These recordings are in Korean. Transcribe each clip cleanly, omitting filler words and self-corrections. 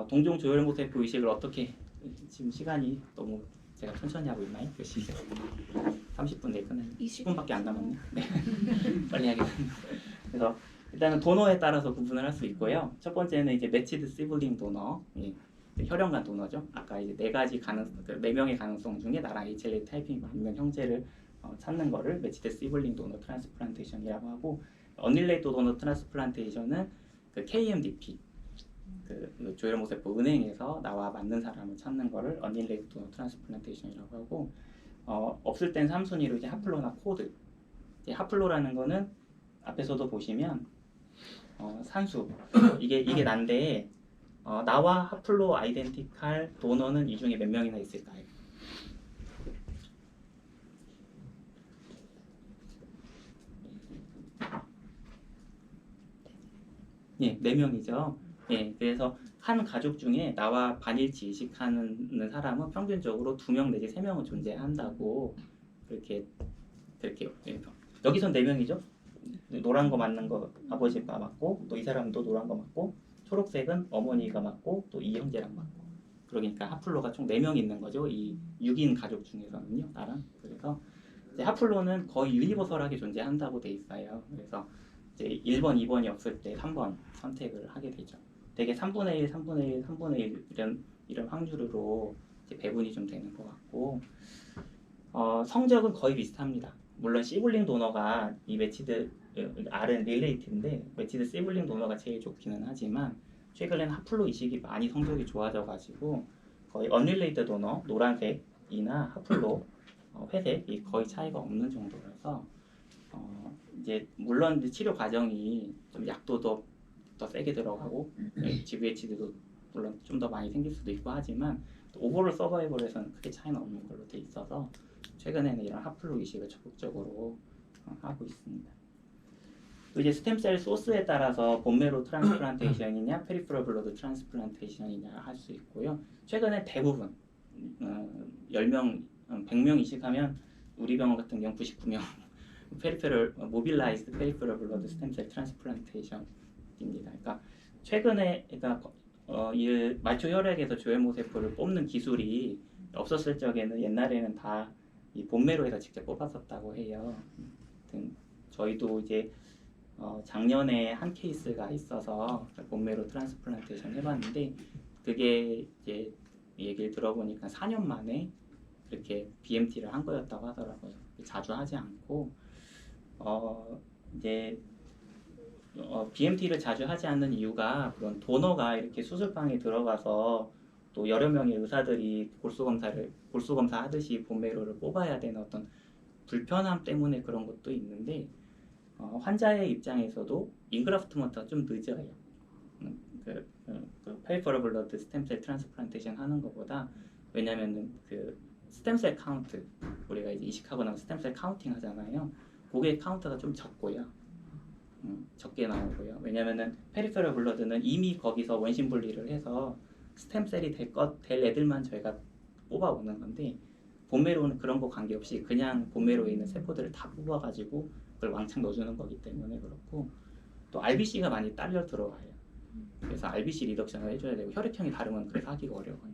동종 조혈모세포 의식을 어떻게 지금 시간이 너무 제가 천천히 하고 있나요? 몇 시죠? 30분 내에 끝나요. 10분밖에 안 남았네. 네. 빨리 하겠습니다. 그래서 일단은 도너에 따라서 구분을 할 수 있고요. 첫 번째는 이제 매치드 시블링 도너, 혈연 간 도너죠. 아까 이제 네 명의 가능성 중에 나랑 HLA 타입이 맞는 형제를 찾는 거를 매치드 시블링 도너 트랜스플란테이션이라고 하고, 언릴레이트 도너 트랜스플란테이션은 그 KMDP, 그 조혈모세포 은행에서 나와 맞는 사람을 찾는 거를 언릴레이트 도너 트랜스플란테이션이라고 하고, 없을 땐 3순위로 이제 하플로나 코드. 이제 하플로라는 거는 앞에서도 보시면 산수 이게 난데 나와 하플로 아이덴티칼 도너는 이 중에 몇 명이나 있을까요? 예, 4명이죠. 예, 그래서 한 가족 중에 나와 반일치 이식하는 사람은 평균적으로 2명 내지 3명은 존재한다고 그렇게 예, 여기선 4명이죠. 노란 거 맞는 거 아버지가 맞고, 또 이 사람도 노란 거 맞고, 초록색은 어머니가 맞고, 또 이 형제랑 맞고. 그러니까 하플로가 총 4명 있는 거죠. 이 6인 가족 중에서는요, 나랑. 그래서 이제 하플로는 거의 유니버설하게 존재한다고 돼 있어요. 그래서 이제 1번, 2번이 없을 때 3번 선택을 하게 되죠. 되게 3분의 1, 3분의 1, 3분의 1 이런 확률로 이제 배분이 좀 되는 것 같고, 성적은 거의 비슷합니다. 물론 시블링 도너가 이 매치드 R은 릴레이트인데 매치드 시블링 도너가 제일 좋기는 하지만 최근에는 하플로 이식이 많이 성적이 좋아져가지고 거의 언릴레이트 도너 노란색이나 하플로 회색이 거의 차이가 없는 정도라서 이제 물론 이제 치료 과정이 좀 약도 더 세게 들어가고 GVHD도 물론 좀 더 많이 생길 수도 있고 하지만 오버롤 서바이벌에서는 크게 차이는 없는 걸로 돼 있어서 최근에는 이런 하플로 이식을 적극적으로 하고 있습니다. 또 이제 스템셀 소스에 따라서 본메로 트랜스플란테이션이냐 페리프럴 블러드 트랜스플란테이션이냐 할 수 있고요. 최근에 대부분 10명, 100명 이식하면 우리 병원 같은 경우 99명 페리페럴 모빌라이즈드 페리페럴 블러드 스템셀 트랜스플란테이션입니다. 그러니까 최근에 이 말초 혈액에서 조혈모세포를 뽑는 기술이 없었을 적에는 옛날에는 다 이 본메로에서 직접 뽑았었다고 해요. 저희도 이제 작년에 한 케이스가 있어서 본메로 트랜스플란테이션 해봤는데 그게 이제 얘기를 들어보니까 4년 만에 이렇게 BMT를 한 거였다고 하더라고요. 자주 하지 않고 이제 BMT를 자주 하지 않는 이유가 그런 도너가 이렇게 수술방에 들어가서 또 여러 명의 의사들이 골수검사 하듯이 본메로를 뽑아야 되는 어떤 불편함 때문에 그런 것도 있는데 환자의 입장에서도 인그라프트먼트가 좀 늦어요. 그 페리퍼럴 블러드 스템셀 트랜스플란테이션 하는 것보다. 왜냐면은 그 스템셀 카운트 우리가 이제 이식하고 나면 스템셀 카운팅 하잖아요. 그게 카운트가 좀 적고요. 적게 나오고요. 왜냐면은 페리페럴 블러드는 이미 거기서 원심 분리를 해서 스템셀이 될 애들만 저희가 뽑아오는 건데 본메로는 그런 거 관계없이 그냥 본메로에 있는 세포들을 다 뽑아가지고 그걸 왕창 넣어주는 거기 때문에 그렇고, 또 RBC가 많이 딸려 들어와요. 그래서 RBC 리덕션을 해줘야 되고 혈액형이 다르면 그래서 하기가 어려워요.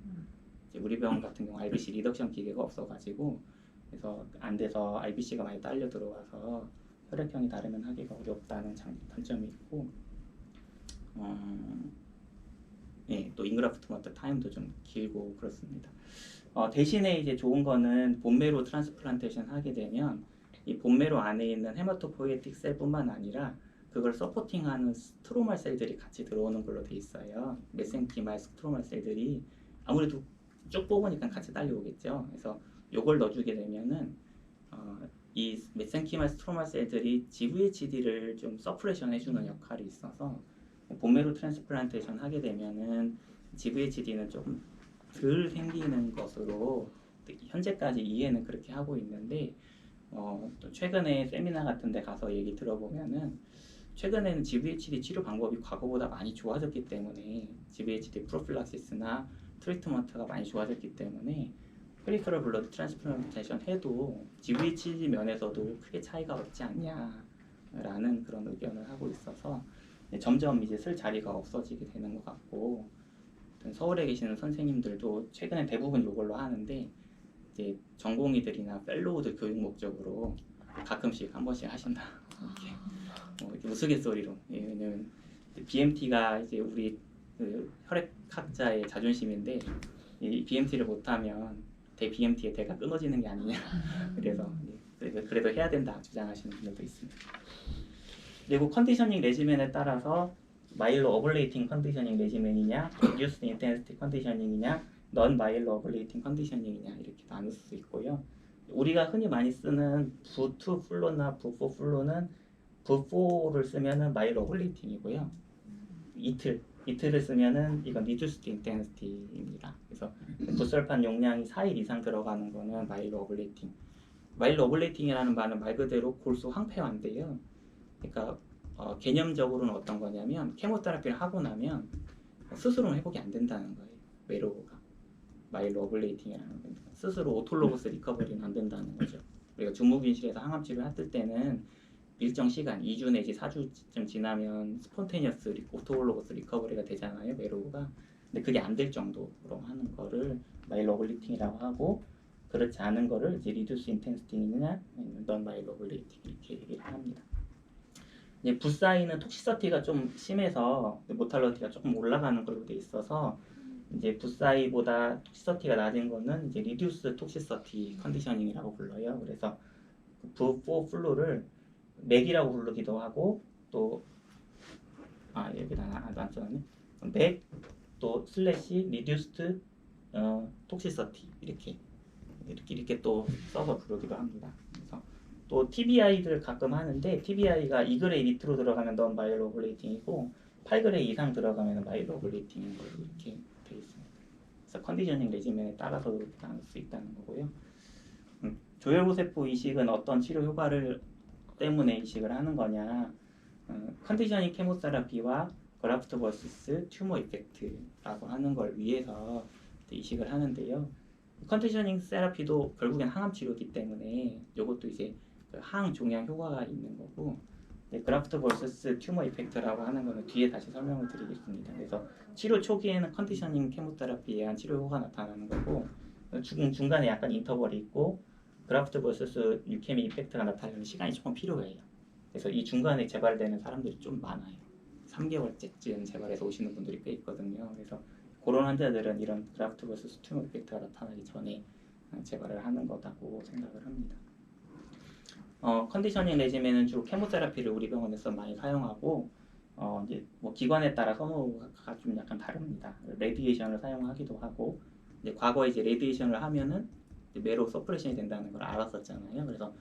이제 우리 병원 같은 경우 RBC 리덕션 기계가 없어가지고 그래서 안 돼서 RBC가 많이 딸려 들어와서 혈액형이 다르면 하기가 어렵다는 단점이 있고, 또 인그라프트먼트 타임도 좀 길고 그렇습니다. 대신에 이제 좋은 거는 본메로 트랜스플란테이션 하게 되면 이 본메로 안에 있는 헤마토포이에틱 셀뿐만 아니라 그걸 서포팅하는 스트로말 셀들이 같이 들어오는 걸로 돼 있어요. 메센키말 스트로말 셀들이 아무래도 쭉 뽑으니까 같이 딸려오겠죠. 그래서 요걸 넣어주게 되면은 이 메센키말 스트로말 셀들이 GVHD를 좀 서프레션 해주는 역할이 있어서 본메로 트랜스플란테이션 하게 되면은 GVHD는 조금 덜 생기는 것으로 현재까지 이해는 그렇게 하고 있는데 또 최근에 세미나 같은 데 가서 얘기 들어보면은 최근에는 GVHD 치료 방법이 과거보다 많이 좋아졌기 때문에 GVHD 프로필락시스나 트리트먼트가 많이 좋아졌기 때문에 페리페럴 블러드 트랜스플란테이션 해도 GVHD 면에서도 크게 차이가 없지 않냐라는 그런 의견을 하고 있어서 점점 이제 쓸 자리가 없어지게 되는 것 같고, 서울에 계시는 선생님들도 최근에 대부분 이걸로 하는데 이제 전공의들이나 펠로우들 교육 목적으로 가끔씩 한 번씩 하신다. 이렇게 우스갯소리로. 예, 왜냐면 BMT가 이제 우리 그 혈액학자의 자존심인데 이 BMT를 못하면 BMT의 대가 끊어지는 게 아니냐. 그래서 그래도 해야 된다 주장하시는 분들도 있습니다. 그리고 컨디셔닝 레지멘에 따라서 마일로 어블레이팅 컨디셔닝 레지멘이냐, 리듀스 인텐시티 컨디셔닝이냐, 넌 마일로 어블레이팅 컨디셔닝이냐 이렇게 나눌 수 있고요. 우리가 흔히 많이 쓰는 V2 플로나 V4 플로는 V4를 쓰면은 마일로 어블레이팅이고요. 이틀을 쓰면은 이건 리듀스드 인텐시티입니다. 그래서 부설판 용량이 4일 이상 들어가는 거는 마일로 어블레이팅. 마일로 어블레이팅이라는 말은 말 그대로 골수 황폐화인데요. 그러니까 개념적으로는 어떤 거냐면 케모테라피를 하고 나면 스스로는 회복이 안 된다는 거예요. 메로가 마일로 어블레이팅이라는 건 스스로 오톨로고스 리커버리는 안 된다는 거죠. 우리가 주무균실에서 항암 치료를 했을 때는 일정 시간 2주 내지 4주쯤 지나면 스폰테니어스 오톨로고스 리커버리가 되잖아요. 메로가. 근데 그게 안 될 정도로 하는 거를 마일로 어블레이팅이라고 하고 그렇지 않은 거를 이제 리듀스 인텐시티냐 아니면 넌 마일로 어블레이팅 이렇게 얘기를 합니다. 이제 붓사이는 톡시서티가 좀 심해서 모탈러티가 조금 올라가는 걸로 돼 있어서 이제 붓사이보다 톡시서티가 낮은 거는 이제 리듀스 톡시서티 컨디셔닝이라고 불러요. 그래서 V4 플루를 맥이라고 부르기도 하고 또 여기다 안 써놨네. 맥 또 슬래시 리듀스트 톡시서티 이렇게 또 써서 부르기도 합니다. 그래서 또 TBI들 가끔 하는데 TBI가 2그레이 밑으로 들어가면 넌 마일로 어블레이팅이고 8그레이 이상 들어가면 마일로 어블레이팅인 걸로 이렇게 되어 있습니다. 그래서 컨디셔닝 레지멘에 따라서 이렇게 나눌 수 있다는 거고요. 조혈구세포 이식은 어떤 치료 효과를 때문에 이식을 하는 거냐? 컨디셔닝 케모테라피와 그라프트 버서스 튜머 이펙트라고 하는 걸 위해서 이식을 하는데요. 컨디셔닝 세라피도 결국엔 항암 치료이기 때문에 이것도 이제 그 항 종양 효과가 있는 거고 그라프트 버서스 튜머 이펙트라고 하는 거는 뒤에 다시 설명을 드리겠습니다. 그래서 치료 초기에는 컨디셔닝 케모테라피에 의한 치료 효과가 나타나는 거고 중간에 약간 인터벌이 있고 그라프트 버서스 유케미 이펙트가 나타나는 시간이 조금 필요해요. 그래서 이 중간에 재발되는 사람들이 좀 많아요. 3개월째쯤 재발해서 오시는 분들이 꽤 있거든요. 그래서 그런 환자들은 이런 그라프트 버서스 튜머 이펙트가 나타나기 전에 재발을 하는 거다고 생각을 합니다. 컨디셔닝 레지멘은 주로 케모테라피를 우리 병원에서 많이 사용하고 이제 뭐 기관에 따라 선호가 좀 약간 다릅니다. 레디에이션을 사용하기도 하고 이제 과거에 이제 레디에이션을 하면은 메로 서프레션이 된다는 걸 알았었잖아요. 그래서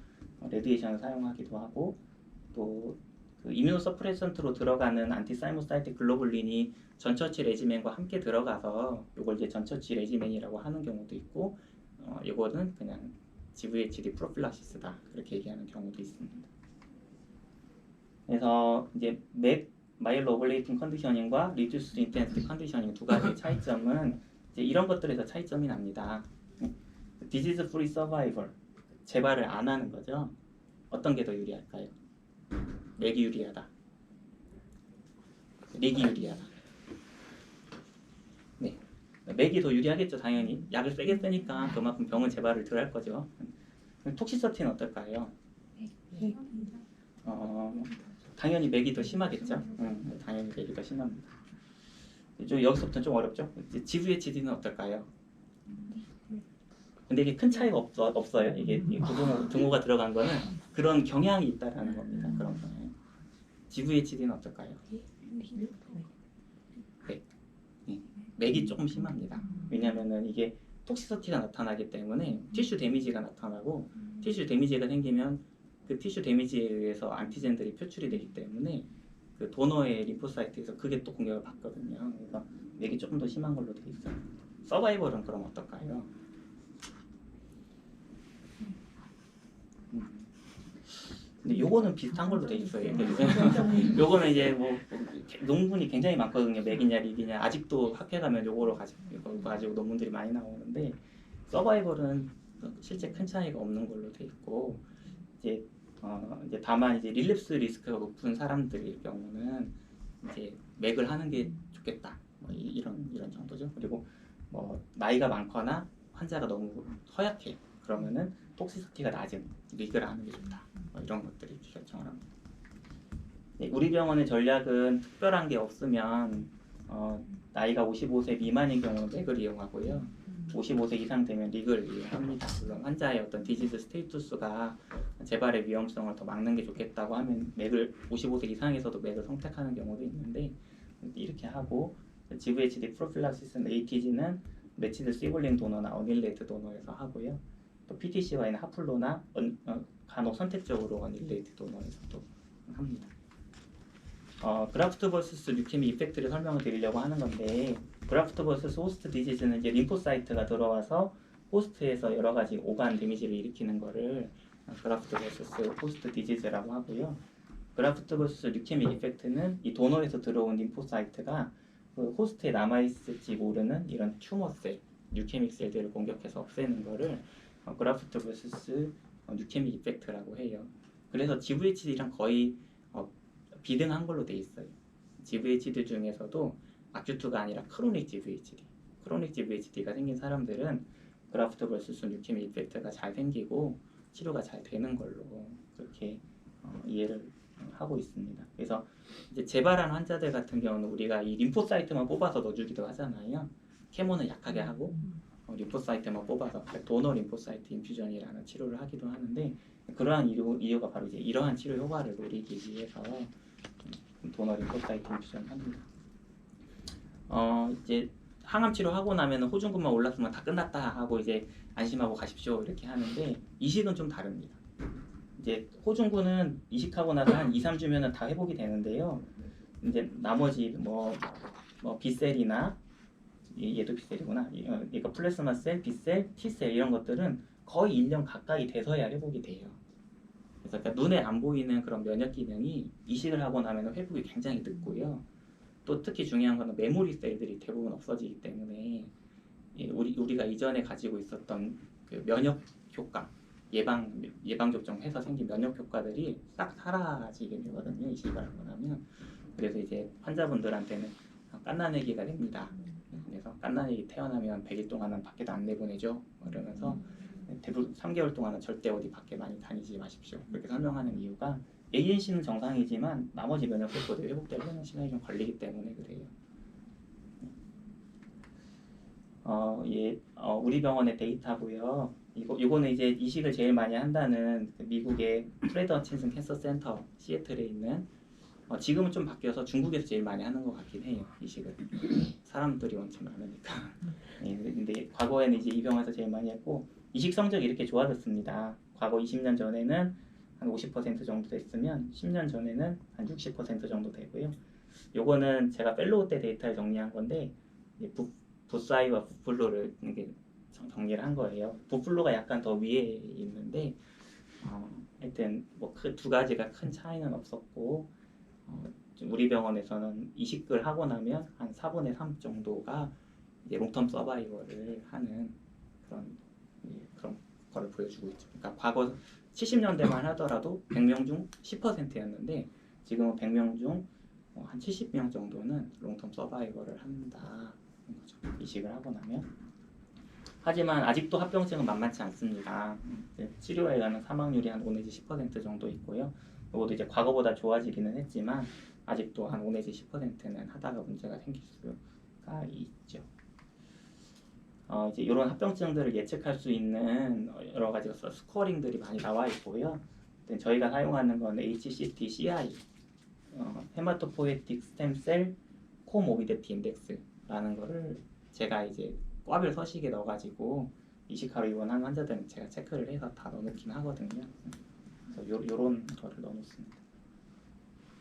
레디에이션을 사용하기도 하고 또 그 이뮤노 서프레션트로 들어가는 안티사이모사이트 글로불린이 전처치 레지멘과 함께 들어가서 이걸 이제 전처치 레지멘이라고 하는 경우도 있고 이거는 그냥 GVHD 프로필락시스다 그렇게 얘기하는 경우도 있습니다. 그래서 이제 맥 마일로 오블레이팅 컨디셔닝과 리듀스 인텐시티 컨디셔닝 두 가지의 차이점은 이제 이런 것들에서 차이점이 납니다. 디지즈 프리 서바이벌 재발을 안 하는 거죠. 어떤 게 더 유리할까요? 맥이 유리하다. 맥이 유리하다. 네, 맥이 더 유리하겠죠. 당연히 약을 세게 쓰니까 그만큼 병은 재발을 덜 할 거죠. 톡시서티는 어떨까요? 당연히 맥이 더 심하겠죠. 당연히 맥이 더 심합니다. 여기서부터는 좀 어렵죠. GVHD는 어떨까요? 근데 이게 큰 차이가 없어요. 이게 등호가 들어간 거는 그런 경향이 있다라는 겁니다. 그런 경향. GVHD는 어떨까요? 네. 맥이 조금 심합니다. 왜냐면은 이게 톡시서티가 나타나기 때문에 티슈 데미지가 나타나고 티슈 데미지가 생기면 그 티슈 데미지에 의해서 안티젠들이 표출이 되기 때문에 그 도너의 림포사이트에서 그게 또 공격을 받거든요. 그래서 맥이 조금 더 심한 걸로 되어 있어요. 서바이벌은 그럼 어떨까요? 근데 요거는 비슷한 걸로 돼 있어요. 요거는 이제 뭐 논문이 굉장히 많거든요. 맥이냐 릭이냐 아직도 학회 가면 요거로 가지고 논문들이 많이 나오는데 서바이벌은 실제 큰 차이가 없는 걸로 돼 있고 이제 다만 이제 릴랩스 리스크가 높은 사람들의 경우는 이제 맥을 하는 게 좋겠다. 뭐 이런 정도죠. 거죠. 그리고 뭐 나이가 많거나 환자가 너무 허약해. 그러면은 톡시시티가 낮은 리그를 하는 게 좋다. 뭐 이런 것들이 결정을 합니다. 네, 우리 병원의 전략은 특별한 게 없으면 나이가 55세 미만인 경우는 맥을 이용하고요. 55세 이상 되면 리그를 이용합니다. 물론 환자의 어떤 디지즈 스테이투스가 재발의 위험성을 더 막는 게 좋겠다고 하면 맥을 55세 이상에서도 맥을 선택하는 경우도 있는데 이렇게 하고 GVHD 프로필락시스는 ATG는 매치드 시블링 도너나 어닐레이트 도너에서 하고요. 또 PTCY는 하플로나 간혹 선택적으로 어닐레이트 도너에서도 합니다. 그라프트 버서스 류케미 이펙트를 설명을 드리려고 하는 건데 그라프트 버서스 호스트 디지즈는 이제 림포사이트가 들어와서 호스트에서 여러 가지 오간 데미지를 일으키는 거를 그라프트 버서스 호스트 디지즈라고 하고요. 그라프트 버서스 류케미 이펙트는 이 도너에서 들어온 림포사이트가 그 호스트에 남아있을지 모르는 이런 튜머셀, 류케믹 셀들을 공격해서 없애는 거를 그라프트 버서스 류케미 이펙트라고 해요. 그래서 GVHD랑 거의 비등한 걸로 돼 있어요. GVHD 중에서도 아큐트가 아니라 크로닉 GVHD, 크로닉 GVHD가 생긴 사람들은 그라프트 버서스 류케미 이펙트가 잘 생기고 치료가 잘 되는 걸로 그렇게 이해를 하고 있습니다. 그래서 이제 재발한 환자들 같은 경우는 우리가 이 림포사이트만 뽑아서 넣어주기도 하잖아요. 케모는 약하게 하고 림포사이트만 뽑아서 도너 림포사이트 인퓨전이라는 치료를 하기도 하는데 그러한 이유가 바로 이제 이러한 치료 효과를 노리기 위해서 도너 림포사이트 인퓨전 합니다. 이제 항암 치료하고 나면 호중근만 올랐으면 다 끝났다 하고 이제 안심하고 가십시오 이렇게 하는데 이식은 좀 다릅니다. 이제 호중근은 이식하고 나서 한 2, 3주면은 다 회복이 되는데요. 이제 나머지 뭐 B셀이나 얘도 B셀이구나. 그러니까 플라스마 셀, B셀, T셀 이런 것들은 거의 1년 가까이 돼서야 회복이 돼요. 그래서 그러니까 눈에 안 보이는 그런 면역 기능이 이식을 하고 나면 회복이 굉장히 늦고요. 또 특히 중요한 건 메모리 셀들이 대부분 없어지기 때문에 우리가 이전에 가지고 있었던 그 면역 효과, 예방 접종해서 생긴 면역 효과들이 싹 사라지게 되거든요. 이식을 하고 나면. 그래서 이제 환자분들한테는 갓난아기가 됩니다. 그래서 갓난아기 태어나면 100일 동안은 밖에도 안 내보내죠. 이러면서 대부분 3개월 동안은 절대 어디 밖에 많이 다니지 마십시오. 그렇게 설명하는 이유가 ANC는 정상이지만 나머지 면역 세포들이 회복되려면 시간이 좀 걸리기 때문에 그래요. 우리 병원의 데이터고요. 이거는 이제 이식을 제일 많이 한다는 그 미국의 프레드 허친슨 캔서 센터 시애틀에 있는 지금은 좀 바뀌어서 중국에서 제일 많이 하는 것 같긴 해요. 이식을 사람들이 엄청 많으니까. 근데 과거에는 이제 이 병원에서 제일 많이 했고 이식 성적이 이렇게 좋아졌습니다. 과거 20년 전에는 한 50% 정도 됐으면 10년 전에는 한 60% 정도 되고요. 요거는 제가 펠로우 때 데이터를 정리한 건데 붓사이와 붓플로를 이렇게 정리를 한 거예요. 붓플로가 약간 더 위에 있는데 하여튼 뭐 그 두 가지가 큰 차이는 없었고 우리 병원에서는 이식을 하고 나면 한 4분의 3 정도가 이제 롱텀 서바이벌을 하는 그런 거를 보여주고 있죠. 그러니까 과거 70년대만 하더라도 100명 중 10%였는데 지금은 100명 중 한 70명 정도는 롱텀 서바이벌을 한다는 거죠. 이식을 하고 나면. 하지만 아직도 합병증은 만만치 않습니다. 치료에 의한 사망률이 한 5 내지 10% 정도 있고요. 이것도 이제 과거보다 좋아지기는 했지만 아직도 한 5 내지 10%는 하다가 문제가 생길 수가 있죠. 이제 이런 합병증들을 예측할 수 있는 여러 가지 스코어링들이 많이 나와 있고요. 저희가 사용하는 건 HCT, CI, 헤마토포에틱 스템셀 코모비디티 인덱스라는 거를 제가 이제 꽈별 서식에 넣어가지고 이식하러 입원한 환자들은 제가 체크를 해서 다 넣어놓긴 하거든요. 그래서 요런 거를 넣어놓습니다.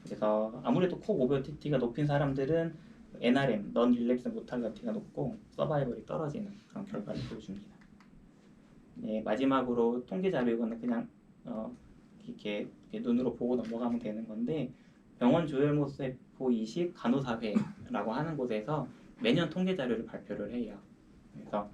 그래서 아무래도 코모비디티가 높은 사람들은 NRM, 넌 릴랩스 모탈리티가 높고 서바이벌이 떨어지는 그런 결과를 보여줍니다. 네, 마지막으로 통계 자료 이거는 그냥 이렇게 눈으로 보고 넘어가면 되는 건데 병원 조혈모세포 이식 간호사회라고 하는 곳에서 매년 통계 자료를 발표를 해요. 그래서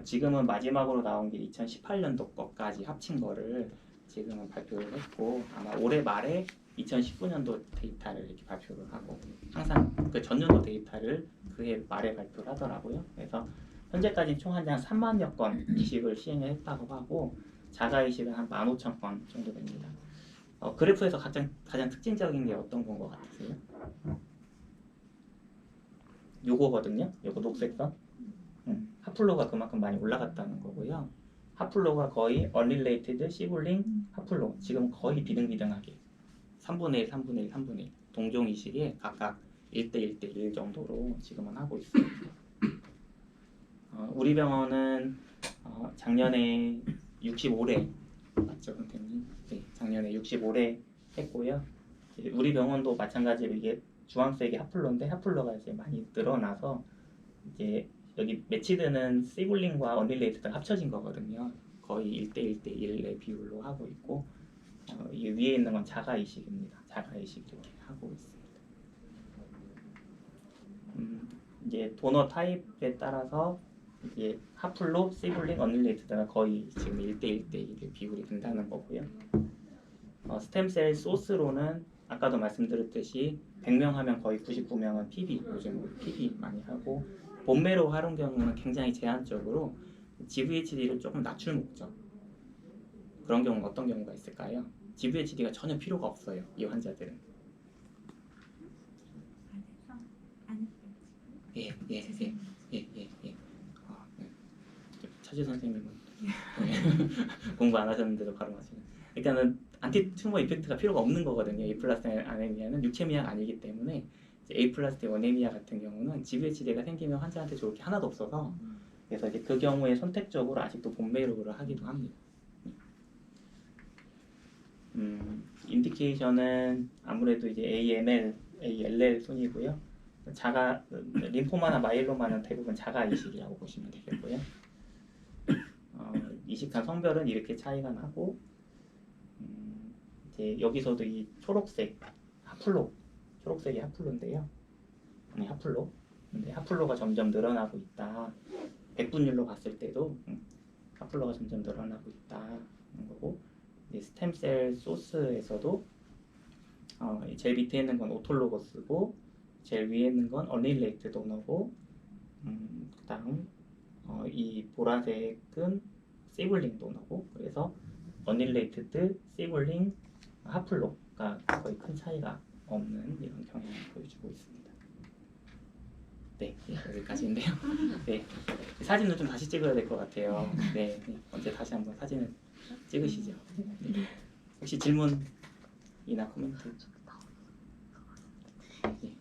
지금은 마지막으로 나온 게 2018년도 거까지 합친 거를 지금은 발표를 했고 아마 올해 말에 2019년도 데이터를 이렇게 발표를 하고 항상 그 전년도 데이터를 그해 말에 발표를 하더라고요. 그래서 현재까지 총 한 3만여 건 이식을 시행을 했다고 하고 자가 이식은 한 15,000건 정도 됩니다. 그래프에서 가장 특징적인 게 어떤 건 것 같으세요? 요거거든요. 요거 녹색선. 핫플로가 그만큼 많이 올라갔다는 거고요. 핫플로가 거의 언릴레이티드, 시블링, 핫플로 지금 거의 비등비등하게 3분의 1, 3분의 1, 3분의 1 동종 이식에 각각 1대 1대 1 정도로 지금은 하고 있습니다. 우리 병원은 작년에 65례 맞죠, 선생님? 네, 작년에 65례 했고요. 이제 우리 병원도 마찬가지로 이게 주황색이 핫플로인데 핫플로가 이제 많이 늘어나서 이제 여기 매치드는 시블링과 언릴레이트가 합쳐진 거거든요. 거의 1대 1대 1의 비율로 하고 있고 이 위에 있는 건 자가 이식입니다. 자가 이식 이렇게 하고 있습니다. 이제 도너 타입에 따라서 이게 핫플로, 시블링, 언릴레이트가 거의 지금 1대 1대 1의 비율이 된다는 거고요. 스템셀 소스로는 아까도 말씀드렸듯이 100명 하면 거의 99명은 PB, 요즘 PB 많이 하고 본메로 활용 경우는 굉장히 제한적으로 GVHD를 조금 낮출 목적 그런 경우는 어떤 경우가 있을까요? GVHD가 전혀 필요가 없어요. 이 환자들은. 예. 차지 선생님은 공부 안 하셨는데도 바로 하시는. 그러니까는 안티 튜머 이펙트가 필요가 없는 거거든요. A 플러스 아네미아는 유케미아가 아니기 때문에 A 플러스 원에미아 같은 경우는 GVHD가 생기면 환자한테 좋을 게 하나도 없어서 그래서 이제 그 경우에 선택적으로 아직도 본메이로를 하기도 합니다. 인디케이션은 아무래도 이제 AML, ALL 순이고요. 자가 림포마나 마일로마는 대부분 자가 이식이라고 보시면 되겠고요. 이식한 성별은 이렇게 차이가 나고 이제 여기서도 이 초록색 핫플로 초록색이 핫플로인데요. 핫플로. 근데 핫플로가 점점 늘어나고 있다. 백분율로 봤을 때도 핫플로가 점점 늘어나고 있다는 거고 이제 스템셀 소스에서도 제일 밑에 있는 건 오톨로거스고 제일 위에 있는 건 언릴레이트 도너고 그다음 이 보라색은 시블링 도너고 그래서 언릴레이트드 시블링 핫플로가 거의 큰 차이가 없는 이런 경향을 보여주고 있습니다. 네, 여기까지인데요. 네, 사진을 좀 다시 찍어야 될 것 같아요. 네, 언제 다시 한번 사진을 찍으시죠. 네. 혹시 질문이나 코멘트? 네.